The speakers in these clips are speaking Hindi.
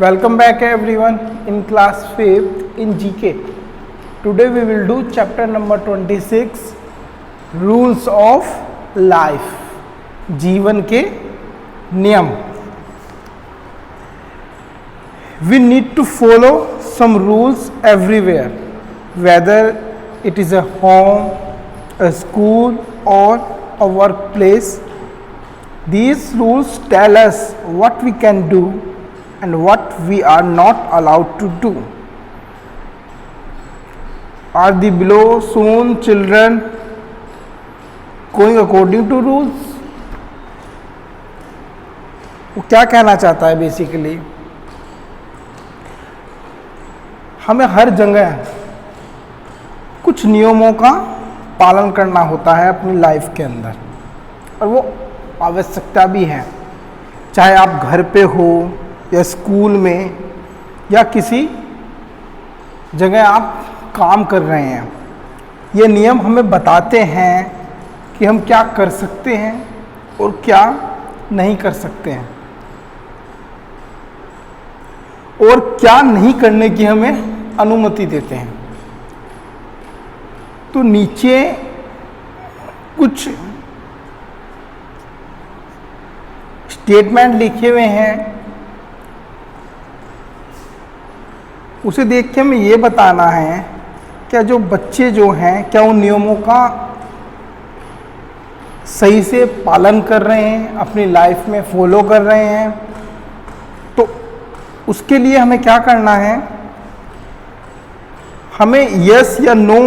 Welcome back everyone in class 5th in GK. Today we will do chapter number 26 Rules of Life. जीवन के नियम. We need to follow some rules everywhere, whether it is a home, a school or a workplace. These rules tell us what we can do and what we are not allowed to do. Are the below shown children going according to rules? वो क्या कहना चाहता है बेसिकली? हमें हर जगह कुछ नियमों का पालन करना होता है अपनी लाइफ के अंदर, और वो आवश्यकता भी है, चाहे आप घर पे हो या स्कूल में या किसी जगह आप काम कर रहे हैं. ये नियम हमें बताते हैं कि हम क्या कर सकते हैं और क्या नहीं कर सकते हैं, और क्या नहीं करने की हमें अनुमति देते हैं. तो नीचे कुछ स्टेटमेंट लिखे हुए हैं, उसे देख के हमें ये बताना है क्या जो बच्चे जो हैं क्या उन नियमों का सही से पालन कर रहे हैं, अपनी लाइफ में फॉलो कर रहे हैं. तो उसके लिए हमें क्या करना है, हमें यस या नो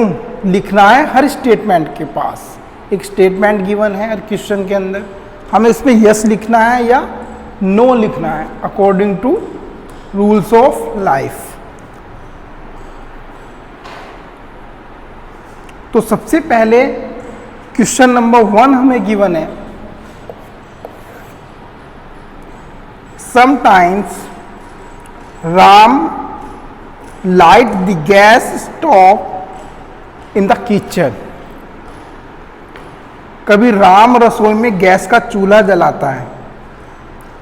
लिखना है. हर स्टेटमेंट के पास एक स्टेटमेंट गिवन है हर क्वेश्चन के अंदर, हमें इसमें यस लिखना है या नो लिखना है according to rules of life. तो सबसे पहले क्वेश्चन नंबर 1 हमें गिवन है. Sometimes Ram light the gas stove in the kitchen. कभी राम रसोई में गैस का चूल्हा जलाता है.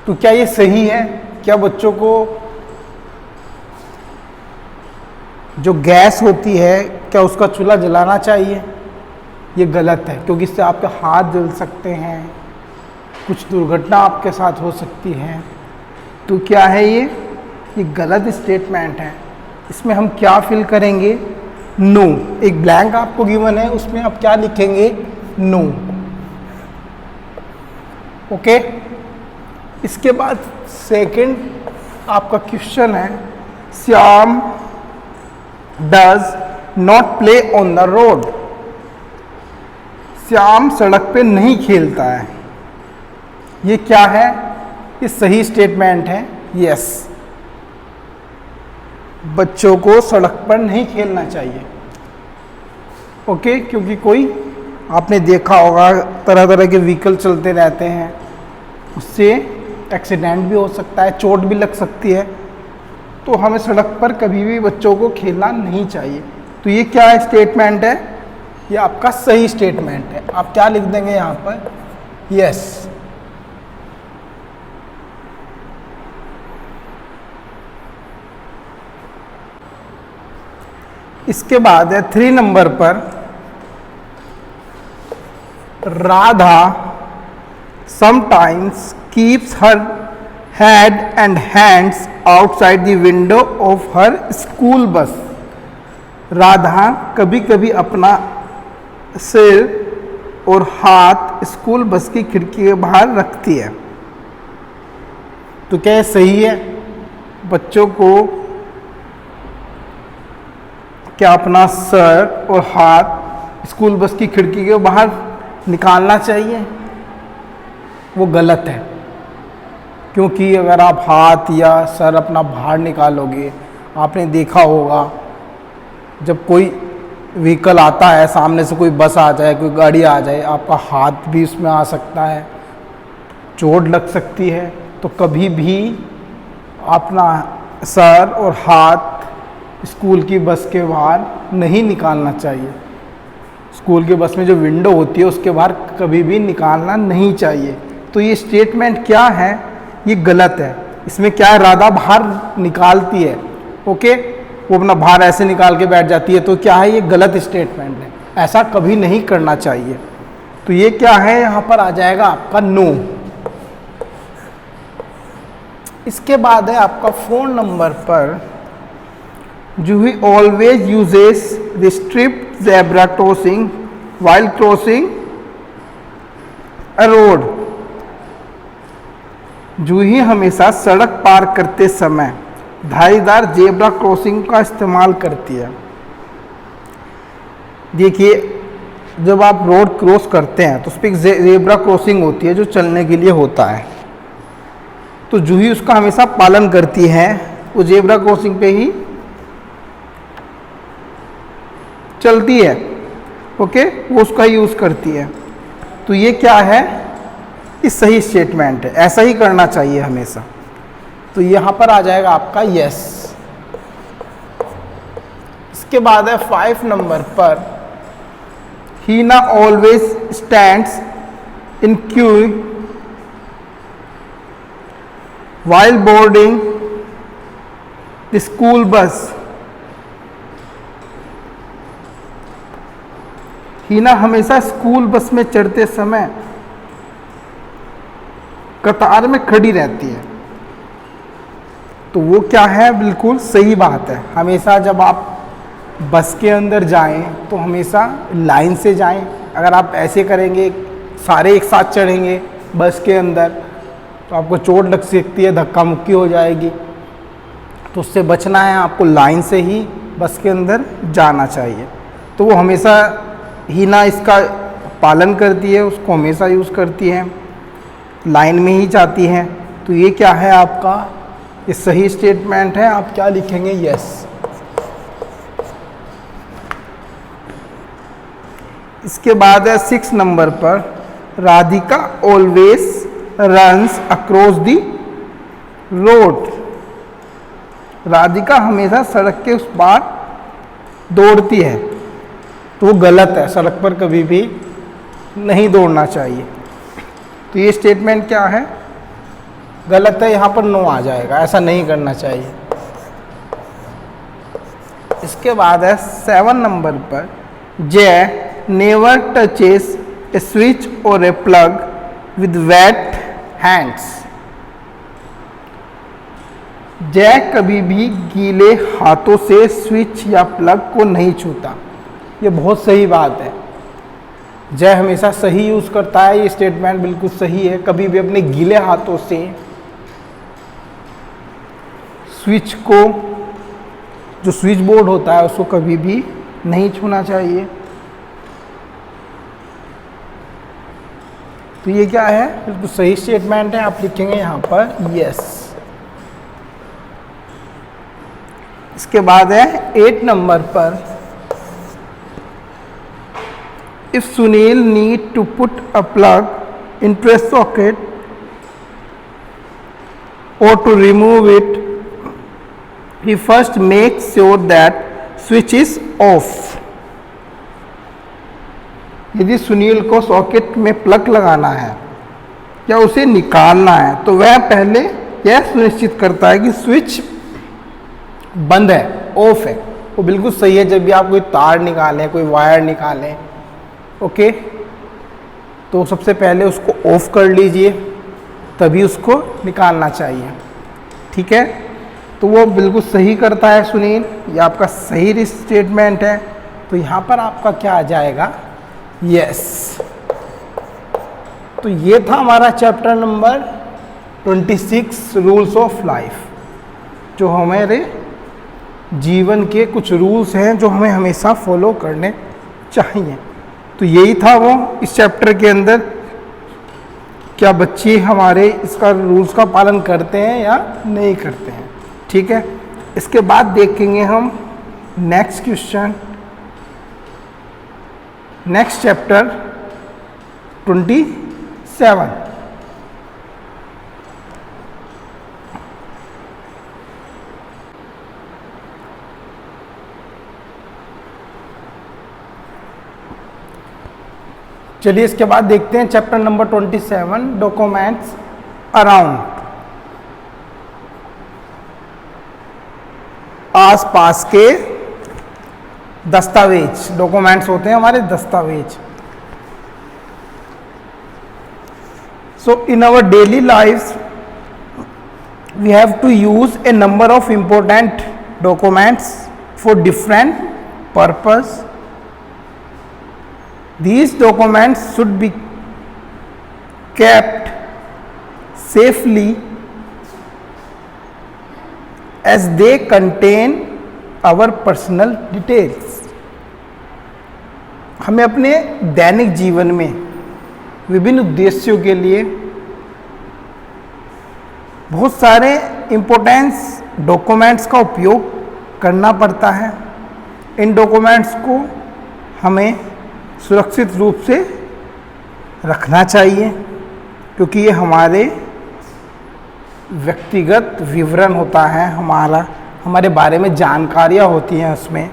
तो क्या ये सही है? क्या बच्चों को जो गैस होती है क्या उसका चूल्हा जलाना चाहिए? ये गलत है, क्योंकि इससे आपके हाथ जल सकते हैं, कुछ दुर्घटना आपके साथ हो सकती है. तो क्या है ये गलत स्टेटमेंट है. इसमें हम क्या फिल करेंगे? नो. एक ब्लैंक आपको गिवन है, उसमें आप क्या लिखेंगे? नो. ओके. इसके बाद सेकंड आपका क्वेश्चन है, Shyam does not play on the road. Shyam सड़क पे नहीं खेलता है. ये क्या है? ये सही स्टेटमेंट है. यस, बच्चों को सड़क पर नहीं खेलना चाहिए. ओके. क्योंकि कोई आपने देखा होगा तरह तरह के व्हीकल चलते रहते हैं, उससे एक्सीडेंट भी हो सकता है, चोट भी लग सकती है. तो हमें सड़क पर कभी भी बच्चों को खेलना नहीं चाहिए. तो ये क्या है स्टेटमेंट है? ये आपका सही स्टेटमेंट है. आप क्या लिख देंगे यहाँ पर? यस. इसके बाद है 3 नंबर पर, Radha sometimes keeps her head and hands outside the window of her school bus. Radha कभी कभी अपना सिर और हाथ स्कूल बस की खिड़की के बाहर रखती है. तो क्या ये सही है? बच्चों को क्या अपना सर और हाथ स्कूल बस की खिड़की के बाहर निकालना चाहिए? वो गलत है, क्योंकि अगर आप हाथ या सर अपना बाहर निकालोगे, आपने देखा होगा जब कोई व्हीकल आता है, सामने से कोई बस आ जाए, कोई गाड़ी आ जाए, आपका हाथ भी उसमें आ सकता है, चोट लग सकती है. तो कभी भी अपना सर और हाथ स्कूल की बस के बाहर नहीं निकालना चाहिए. स्कूल के बस में जो विंडो होती है उसके बाहर कभी भी निकालना नहीं चाहिए. तो ये स्टेटमेंट क्या है? ये गलत है. इसमें क्या है, राधा बाहर निकालती है, ओके, वो अपना बाहर ऐसे निकाल के बैठ जाती है, तो क्या है, ये गलत स्टेटमेंट है, ऐसा कभी नहीं करना चाहिए। तो ये क्या है, यहाँ पर आ जाएगा आपका नो। इसके बाद है आपका 4 नंबर पर, Juhi always uses the striped zebra crossing while crossing a road. Juhi हमेशा सड़क पार करते समय धारीदार जेब्रा क्रॉसिंग का इस्तेमाल करती है। देखिए, जब आप रोड क्रॉस करते हैं तो उस पर एक जेब्रा क्रॉसिंग होती है जो चलने के लिए होता है, तो जूही उसका हमेशा पालन करती है, वो जेब्रा क्रॉसिंग पे ही चलती है, ओके, वो उसका यूज़ करती है। तो ये क्या है, ये सही स्टेटमेंट है, ऐसा ही करना चाहिए हमेशा। तो यहाँ पर आ जाएगा आपका यस। इसके बाद है 5 नंबर पर, Heena always stands in queue while boarding the school bus। Heena हमेशा स्कूल बस में चढ़ते समय कतार में खड़ी रहती है। तो वो क्या है, बिल्कुल सही बात है। हमेशा जब आप बस के अंदर जाएं तो हमेशा लाइन से जाएं। अगर आप ऐसे करेंगे, सारे एक साथ चढ़ेंगे बस के अंदर, तो आपको चोट लग सकती है, धक्का मुक्की हो जाएगी। तो उससे बचना है, आपको लाइन से ही बस के अंदर जाना चाहिए। तो वो हमेशा हीना इसका पालन करती है, उसको हमेशा यूज़ करती है, लाइन में ही जाती हैं। तो ये क्या है आपका, ये सही स्टेटमेंट है। आप क्या लिखेंगे, यस। इसके बाद है 6 नंबर पर, Radhika always runs across the road. Radhika हमेशा सड़क के उस पार दौड़ती है। तो वो गलत है, सड़क पर कभी भी नहीं दौड़ना चाहिए। तो ये स्टेटमेंट क्या है, गलत है, यहाँ पर नो आ जाएगा, ऐसा नहीं करना चाहिए। इसके बाद है 7 नंबर पर, जय नेवर टचेस ए स्विच और ए प्लग विद वेट हैंड्स। जय कभी भी गीले हाथों से स्विच या प्लग को नहीं छूता। ये बहुत सही बात है, जय हमेशा सही यूज़ करता है, ये स्टेटमेंट बिल्कुल सही है। कभी भी अपने गीले हाथों से स्विच को, जो स्विच बोर्ड होता है, उसको कभी भी नहीं छूना चाहिए। तो ये क्या है, बिल्कुल सही स्टेटमेंट है। आप लिखेंगे यहाँ पर यस। इसके बाद है 8 नंबर पर, if Sunil need to put a plug into a socket or to remove it, he first makes sure that switch is off। यदि सुनील को सॉकेट में प्लग लगाना है या उसे निकालना है, तो वह पहले यह सुनिश्चित करता है कि स्विच बंद है, ऑफ है। वो बिल्कुल सही है। जब भी आप कोई तार निकालें, कोई वायर निकालें, ओके, तो सबसे पहले उसको ऑफ कर लीजिए, तभी उसको निकालना चाहिए, ठीक है। तो वो बिल्कुल सही करता है सुनील, ये आपका सही स्टेटमेंट है। तो यहाँ पर आपका क्या आ जाएगा, यस। तो ये था हमारा chapter number 26 rules of life, जो हमारे जीवन के कुछ रूल्स हैं जो हमें हमेशा फॉलो करने चाहिए। तो यही था वो इस चैप्टर के अंदर। क्या बच्चे हमारे इसका रूल्स का पालन करते हैं या नहीं करते हैं, ठीक है। इसके बाद देखेंगे हम नेक्स्ट क्वेश्चन, नेक्स्ट चैप्टर 27। चलिए इसके बाद देखते हैं चैप्टर नंबर 27, डॉक्यूमेंट्स अराउंड। आसपास के दस्तावेज, डॉक्यूमेंट्स होते हैं हमारे दस्तावेज। So in our daily life we have to use a number of important documents for different purpose. These documents should be kept safely as they contain our personal details। हमें अपने दैनिक जीवन में विभिन्न उद्देश्यों के लिए बहुत सारे इम्पोर्टेंस डॉक्यूमेंट्स का उपयोग करना पड़ता है। इन डॉक्यूमेंट्स को हमें सुरक्षित रूप से रखना चाहिए, क्योंकि ये हमारे व्यक्तिगत विवरण होता है, हमारे बारे में जानकारियाँ होती हैं उसमें।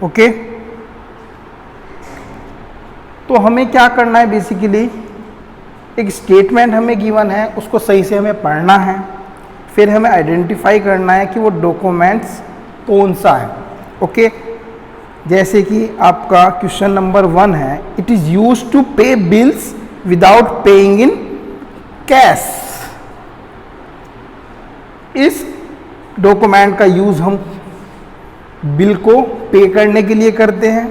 ओके, तो हमें क्या करना है, बेसिकली एक स्टेटमेंट हमें गिवन है, उसको सही से हमें पढ़ना है, फिर हमें आइडेंटिफाई करना है कि वो डॉक्यूमेंट्स कौन सा है। ओके, जैसे कि आपका क्वेश्चन नंबर 1 है, it is use to pay bills without paying in cash. इस डॉक्यूमेंट का यूज हम बिल को पे करने के लिए करते हैं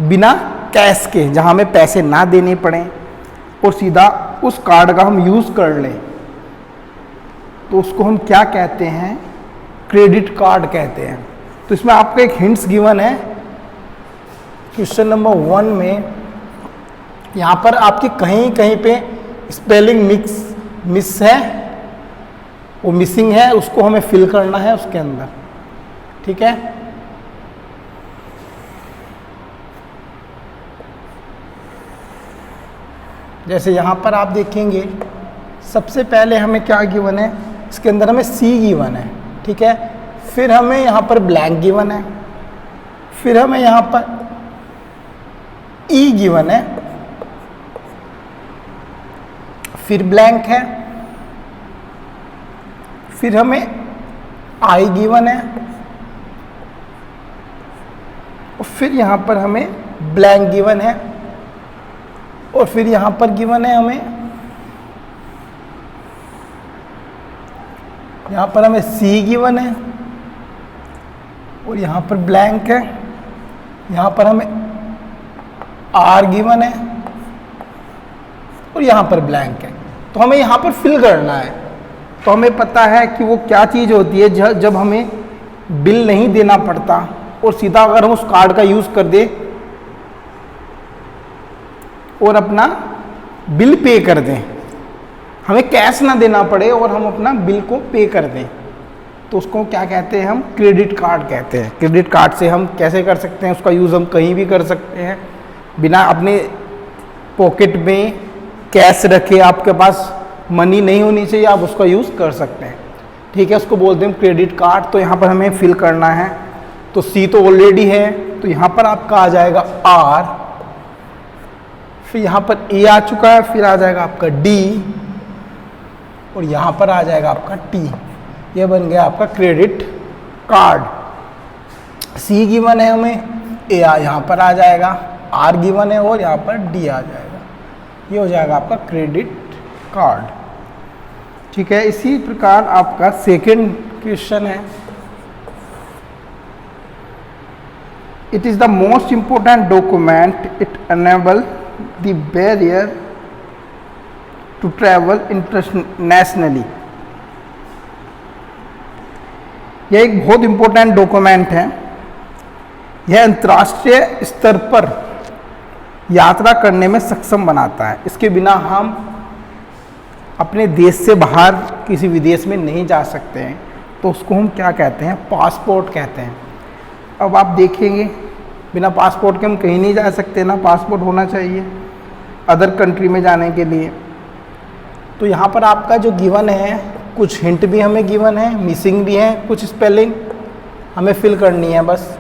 बिना कैश के, जहां हमें पैसे ना देने पड़े और सीधा उस कार्ड का हम यूज कर लें, तो उसको हम क्या कहते हैं, क्रेडिट कार्ड कहते हैं। तो इसमें आपको एक हिंट्स गिवन है क्वेश्चन नंबर 1 में। यहाँ पर आपकी कहीं कहीं पे स्पेलिंग मिस है, वो मिसिंग है, उसको हमें फिल करना है उसके अंदर। ठीक है, जैसे यहाँ पर आप देखेंगे सबसे पहले हमें क्या गिवन है, इसके अंदर हमें सी गिवन है। ठीक है, फिर हमें यहाँ पर ब्लैंक गिवन है, फिर हमें यहाँ पर ई गिवन है, फिर ब्लैंक है, फिर हमें आई गिवन है, और फिर यहाँ पर हमें ब्लैंक गिवन है, और फिर यहाँ पर गिवन है हमें, यहाँ पर हमें सी गिवन है, और यहाँ पर ब्लैंक है, यहाँ पर हमें आर गिवन है, और यहाँ पर ब्लैंक है। तो हमें यहाँ पर फिल करना है। तो हमें पता है कि वो क्या चीज़ होती है जब हमें बिल नहीं देना पड़ता और सीधा अगर हम उस कार्ड का यूज़ कर दें और अपना बिल पे कर दें, हमें कैश ना देना पड़े और हम अपना बिल को पे कर दें, तो उसको क्या कहते हैं, हम क्रेडिट कार्ड कहते हैं। क्रेडिट कार्ड से हम कैसे कर सकते हैं, उसका यूज़ हम कहीं भी कर सकते हैं, बिना अपने पॉकेट में कैश रखे, आपके पास मनी नहीं होनी चाहिए, आप उसका यूज़ कर सकते हैं। ठीक है, उसको बोलते हैं क्रेडिट कार्ड। तो यहाँ पर हमें फिल करना है, तो सी तो ऑलरेडी है, तो यहाँ पर आपका आ जाएगा आर, फिर यहाँ पर ए आ चुका है, फिर आ जाएगा आपका डी, और यहाँ पर आ जाएगा आपका टी। ये बन गया आपका क्रेडिट कार्ड। सी गिवन है हमें, ए यहाँ पर आ जाएगा, आर गिवन है और यहाँ पर डी आ जाएगा। ये हो जाएगा आपका क्रेडिट कार्ड। ठीक है, इसी प्रकार आपका सेकंड क्वेश्चन है, it is the most important document, it enable the barrier to travel internationally. यह एक बहुत इम्पोर्टेंट डॉक्यूमेंट है, यह अंतर्राष्ट्रीय स्तर पर यात्रा करने में सक्षम बनाता है। इसके बिना हम अपने देश से बाहर किसी विदेश में नहीं जा सकते हैं, तो उसको हम क्या कहते हैं, पासपोर्ट कहते हैं। अब आप देखेंगे बिना पासपोर्ट के हम कहीं नहीं जा सकते ना, पासपोर्ट होना चाहिए अदर कंट्री में जाने के लिए। तो यहाँ पर आपका जो गिवन है, कुछ हिंट भी हमें गिवन है, मिसिंग भी है, कुछ स्पेलिंग हमें फिल करनी है बस।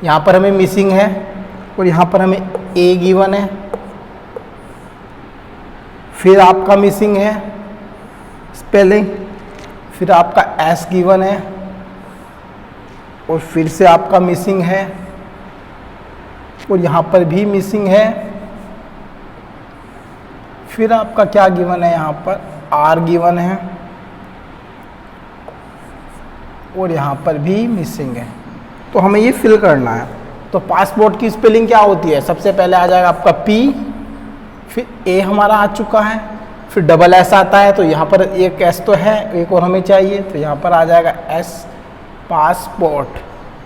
यहाँ पर हमें मिसिंग है और यहाँ पर हमें ए गिवन है, फिर आपका मिसिंग है स्पेलिंग, फिर आपका एस गिवन है और फिर से आपका मिसिंग है और यहाँ पर भी मिसिंग है। फिर आपका क्या गिवन है, यहाँ पर आर गिवन है और यहाँ पर भी मिसिंग है। तो हमें ये फिल करना है। तो पासपोर्ट की स्पेलिंग क्या होती है, सबसे पहले आ जाएगा आपका पी, फिर ए हमारा आ चुका है, फिर डबल एस आता है, तो यहाँ पर एक एस तो है, एक और हमें चाहिए, तो यहाँ पर आ जाएगा एस पासपोर्ट।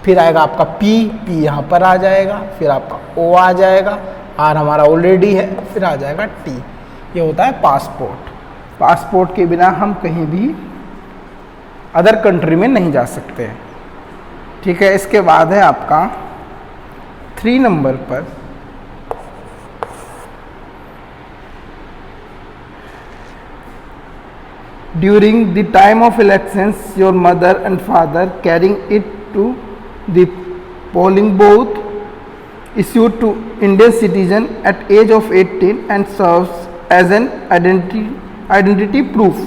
फिर आएगा आपका पी, पी यहाँ पर आ जाएगा, फिर आपका ओ आ जाएगा, आर हमारा ऑलरेडी है, फिर आ जाएगा टी। ये होता है पासपोर्ट। पासपोर्ट के बिना हम कहीं भी अदर कंट्री में नहीं जा सकते हैं। ठीक है, इसके बाद है आपका 3 नंबर पर during the time of elections your mother and father carrying it to the polling booth issued to Indian citizen at age of 18 and serves as an identity proof।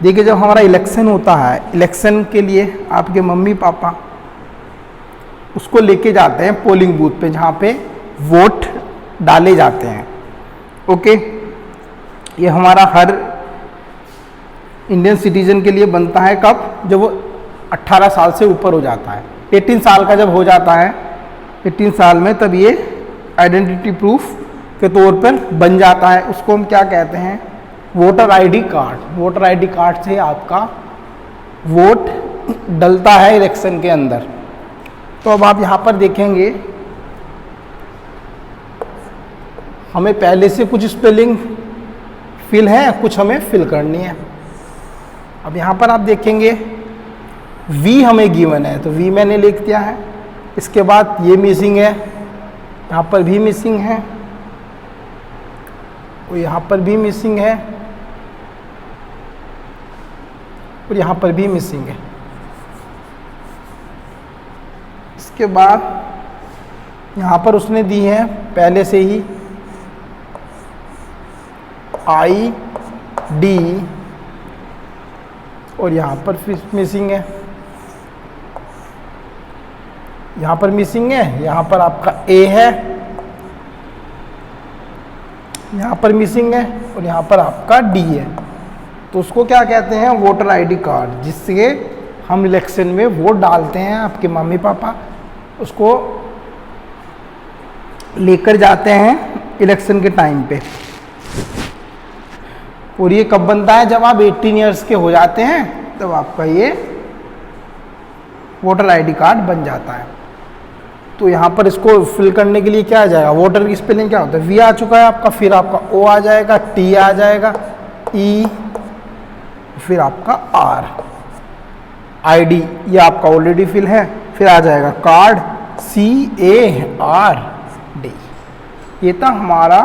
देखिए, जब हमारा इलेक्शन होता है, इलेक्शन के लिए आपके मम्मी पापा उसको लेके जाते हैं पोलिंग बूथ पे, जहाँ पे वोट डाले जाते हैं। ओके, ये हमारा हर इंडियन सिटीजन के लिए बनता है कब, जब वो 18 साल से ऊपर हो जाता है। 18 साल का जब हो जाता है, 18 साल में, तब ये आइडेंटिटी प्रूफ के तौर पर बन जाता है। उसको हम क्या कहते हैं, voter ID card. Voter ID card से आपका वोट डलता है इलेक्शन के अंदर। तो अब आप यहाँ पर देखेंगे, हमें पहले से कुछ स्पेलिंग फिल है, कुछ हमें फिल करनी है। अब यहाँ पर आप देखेंगे वी हमें गिवन है, तो वी मैंने लिख दिया है। इसके बाद ये मिसिंग है, यहाँ पर भी मिसिंग है और यहाँ पर भी मिसिंग है और यहाँ पर भी मिसिंग है। इसके बाद यहाँ पर उसने दी है पहले से ही आई डी और यहाँ पर फिर मिसिंग है, यहाँ पर मिसिंग है, यहाँ पर आपका ए है, यहाँ पर मिसिंग है और यहाँ पर आपका डी है। तो उसको क्या कहते हैं, वोटर आईडी कार्ड, जिससे हम इलेक्शन में वोट डालते हैं। आपके मम्मी पापा उसको लेकर जाते हैं इलेक्शन के टाइम पे। और ये कब बनता है, जब आप 18 ईयर्स के हो जाते हैं, तब आपका ये वोटर आईडी कार्ड बन जाता है। तो यहाँ पर इसको फिल करने के लिए क्या आ जाएगा, वोटर की स्पेलिंग क्या होता है, वी आ चुका है आपका, फिर आपका ओ आ जाएगा, टी आ जाएगा, ई, फिर आपका आर, आईडी ये आपका ऑलरेडी फिल है, फिर आ जाएगा card, C A R D. ये था हमारा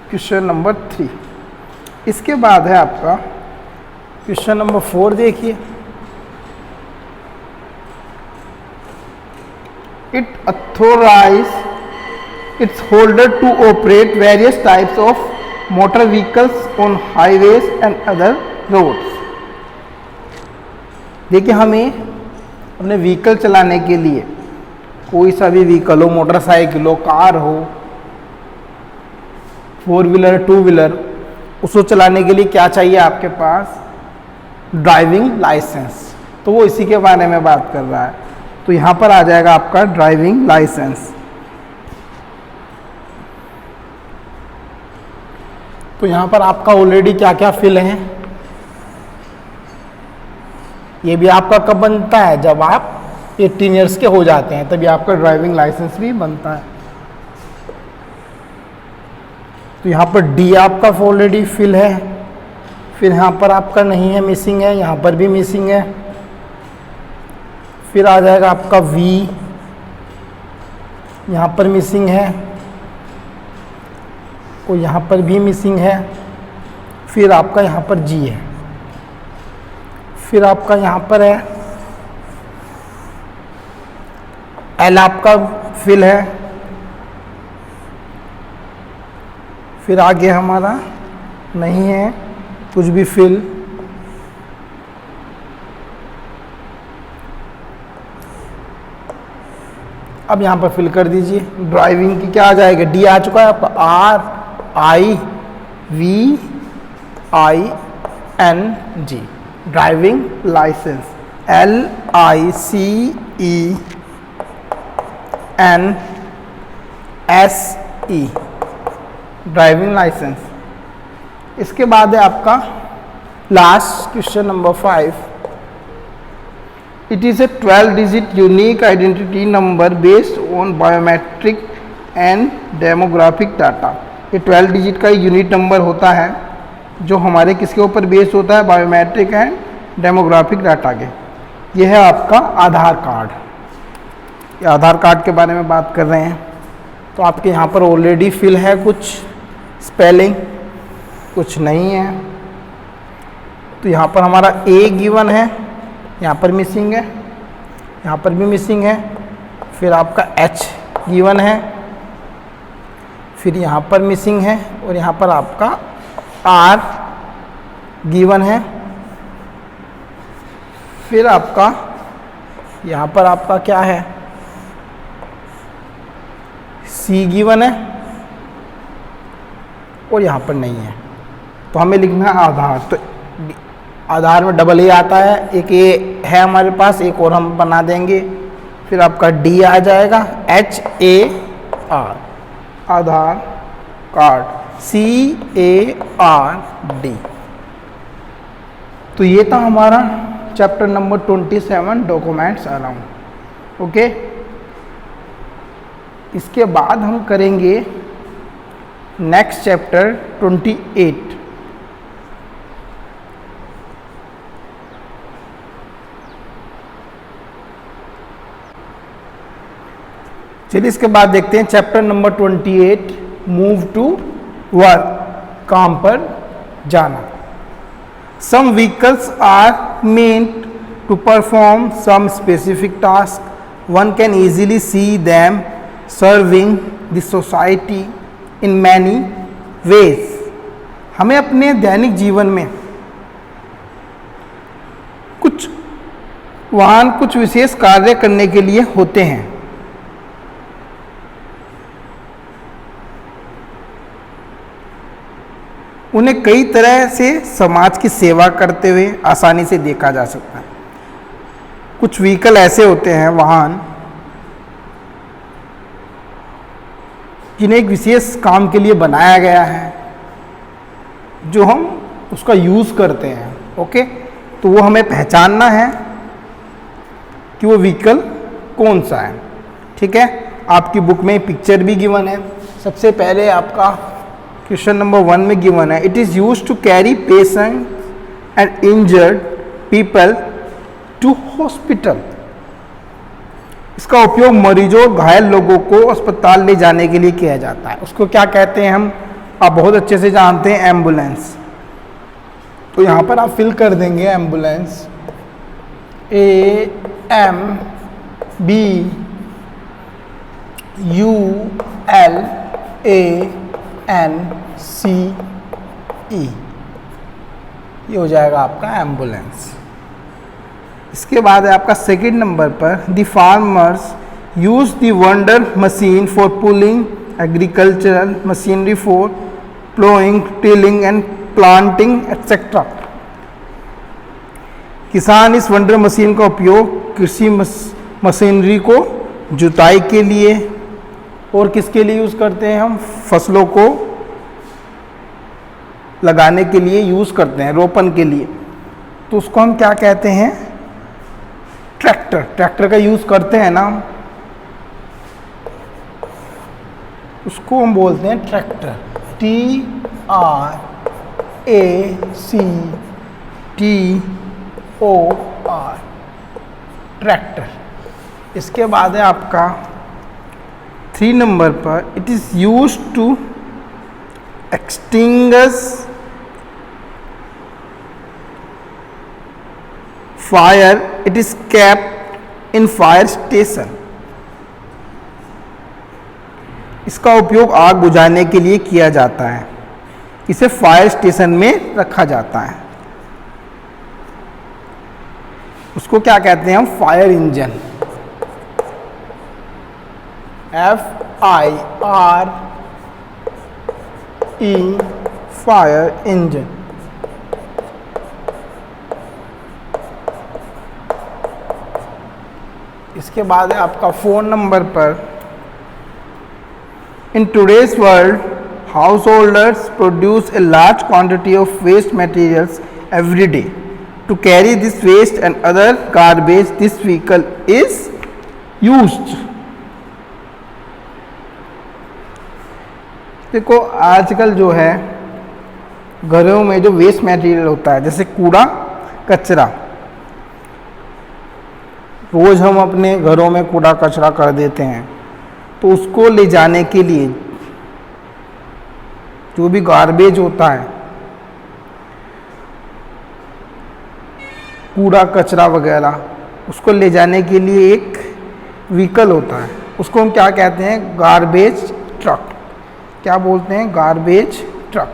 क्वेश्चन नंबर 3। इसके बाद है आपका क्वेश्चन नंबर 4। देखिए, it authorize its holder to operate various types of motor vehicles on highways and other roads। देखिए, हमें अपने व्हीकल चलाने के लिए, कोई सा भी व्हीकल हो, मोटरसाइकिल हो, कार हो, 4 व्हीलर 2 व्हीलर, उसको चलाने के लिए क्या चाहिए आपके पास, ड्राइविंग लाइसेंस। तो वो इसी के बारे में बात कर रहा है। तो यहाँ पर आ जाएगा आपका ड्राइविंग लाइसेंस। तो यहाँ पर आपका ऑलरेडी क्या क्या फिल है, ये भी आपका कब बनता है, जब आप 18 ईयर्स के हो जाते हैं, तभी आपका ड्राइविंग लाइसेंस भी बनता है। तो यहाँ पर डी आपका ऑलरेडी फिल है, फिर यहाँ पर आपका नहीं है, मिसिंग है, यहाँ पर भी मिसिंग है। फिर आ जाएगा आपका वी, यहाँ पर मिसिंग है और यहाँ पर भी मिसिंग है। फिर आपका यहाँ पर जी है, फिर आपका यहाँ पर है एल, आपका फिल है। फिर आगे हमारा नहीं है कुछ भी फिल। अब यहाँ पर फिल कर दीजिए। ड्राइविंग की क्या आ जाएगा, डी आ चुका है आपका, RIVING, driving licence, LICENSE, driving licence. इसके बाद है आपका last question number 5। It is a 12 digit unique identity number based on biometric and demographic data. ये 12 डिजिट का यूनिट नंबर होता है जो हमारे किसके ऊपर बेस्ड होता है, बायोमेट्रिक एंड डेमोग्राफिक डाटा के। ये है आपका आधार कार्ड। ये आधार कार्ड के बारे में बात कर रहे हैं। तो आपके यहाँ पर ऑलरेडी फिल है, कुछ स्पेलिंग कुछ नहीं है। तो यहाँ पर हमारा ए गिवन है, यहाँ पर मिसिंग है, यहाँ पर भी मिसिंग है। फिर आपका एच गिवन है, फिर यहाँ पर मिसिंग है, और यहाँ पर आपका आर गिवन है। फिर आपका यहाँ पर आपका क्या है, सी गिवन है, और यहाँ पर नहीं है। तो हमें लिखना है आधार। तो आधार में डबल ए आता है, एक ए है हमारे पास, एक और हम बना देंगे। फिर आपका डी आ जाएगा, HAR, आधार कार्ड, CARD। तो ये था हमारा chapter number 27, documents around. Okay, इसके बाद हम करेंगे नेक्स्ट चैप्टर 28। चलिए इसके बाद देखते हैं chapter number 28, move to work, काम पर जाना। Some vehicles are meant to perform some specific task, one can easily see them serving the society in many ways. हमें अपने दैनिक जीवन में कुछ वाहन कुछ विशेष कार्य करने के लिए होते हैं। उन्हें कई तरह से समाज की सेवा करते हुए आसानी से देखा जा सकता है। कुछ व्हीकल ऐसे होते हैं, वाहन, जिन्हें एक विशेष काम के लिए बनाया गया है, जो हम उसका यूज़ करते हैं। ओके, तो वो हमें पहचानना है कि वो व्हीकल कौन सा है। ठीक है, आपकी बुक में पिक्चर भी गिवन है। सबसे पहले आपका क्वेश्चन नंबर 1 में गिवन है, it is used to carry patient and injured people to hospital. इसका उपयोग मरीजों और घायल लोगों को अस्पताल ले जाने के लिए किया जाता है। उसको क्या कहते हैं हम, आप बहुत अच्छे से जानते हैं, एम्बुलेंस। तो यहाँ पर आप फिल कर देंगे एम्बुलेंस, AMBULANCE, ये हो जाएगा आपका एम्बुलेंस। इसके बाद है आपका सेकंड नंबर पर, the farmers use the wonder machine for pulling agricultural machinery for ploughing, tilling and planting etcetera. किसान इस वंडर मशीन का उपयोग कृषि मशीनरी को जुताई के लिए और किसके लिए यूज़ करते हैं, हम फसलों को लगाने के लिए यूज़ करते हैं, रोपण के लिए। तो उसको हम क्या कहते हैं, ट्रैक्टर। ट्रैक्टर का यूज़ करते हैं ना, उसको हम बोलते हैं ट्रैक्टर, TRACTOR, ट्रैक्टर। इसके बाद है आपका 3 नंबर पर, it is used to extinguish fire, it is kept in fire station. इसका उपयोग आग बुझाने के लिए किया जाता है, इसे फायर स्टेशन में रखा जाता है। उसको क्या कहते हैं हम, fire engine. FIRE, fire engine. इसके बाद है आपका फ़ोन नंबर पर। In today's world householders produce a large quantity of waste materials every day. To carry this waste and other garbage this vehicle is used. देखो आजकल जो है घरों में जो वेस्ट मटेरियल होता है, जैसे कूड़ा कचरा, रोज हम अपने घरों में कूड़ा कचरा कर देते हैं, तो उसको ले जाने के लिए जो भी गार्बेज होता है, कूड़ा कचरा वगैरह, उसको ले जाने के लिए एक व्हीकल होता है, उसको हम क्या कहते हैं? Garbage truck. क्या बोलते हैं? Garbage truck.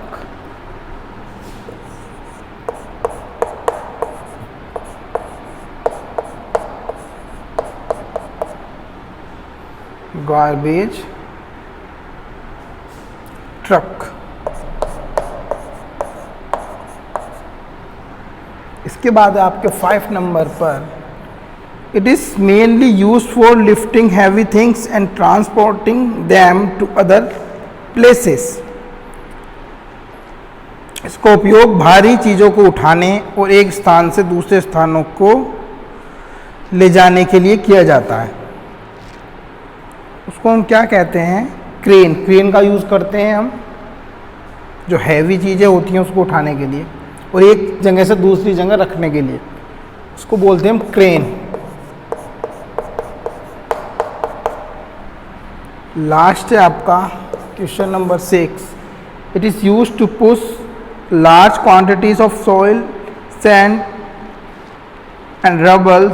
Garbage truck. इसके बाद आपके 5 नंबर पर, it is mainly use for lifting heavy things and transporting them to other places. इसका उपयोग भारी चीज़ों को उठाने और एक स्थान से दूसरे स्थानों को ले जाने के लिए किया जाता है। उसको हम क्या कहते हैं? क्रेन। क्रेन का यूज़ करते हैं हम, जो हैवी चीज़ें होती हैं उसको उठाने के लिए और एक जगह से दूसरी जगह रखने के लिए, उसको बोलते हैं हम क्रेन। लास्ट है आपका question number 6। It is used to push large quantities of soil, sand and rubbles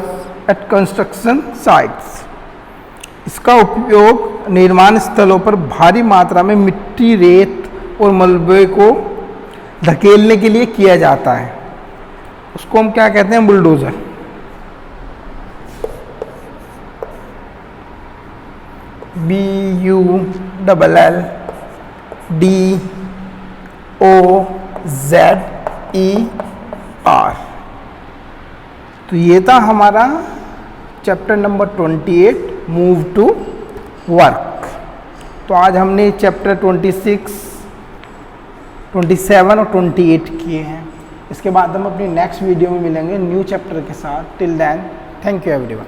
at construction sites. इसका उपयोग निर्माण स्थलों पर भारी मात्रा में मिट्टी, रेत और मलबे को धकेलने के लिए किया जाता है। उसको हम क्या कहते हैं? बुलडोजर। BULLDOZER। तो ये था हमारा chapter number 28, move to work. तो आज हमने चैप्टर 26, 27 और 28 किए हैं। इसके बाद हम अपनी नेक्स्ट वीडियो में मिलेंगे न्यू चैप्टर के साथ। Till then, thank you everyone.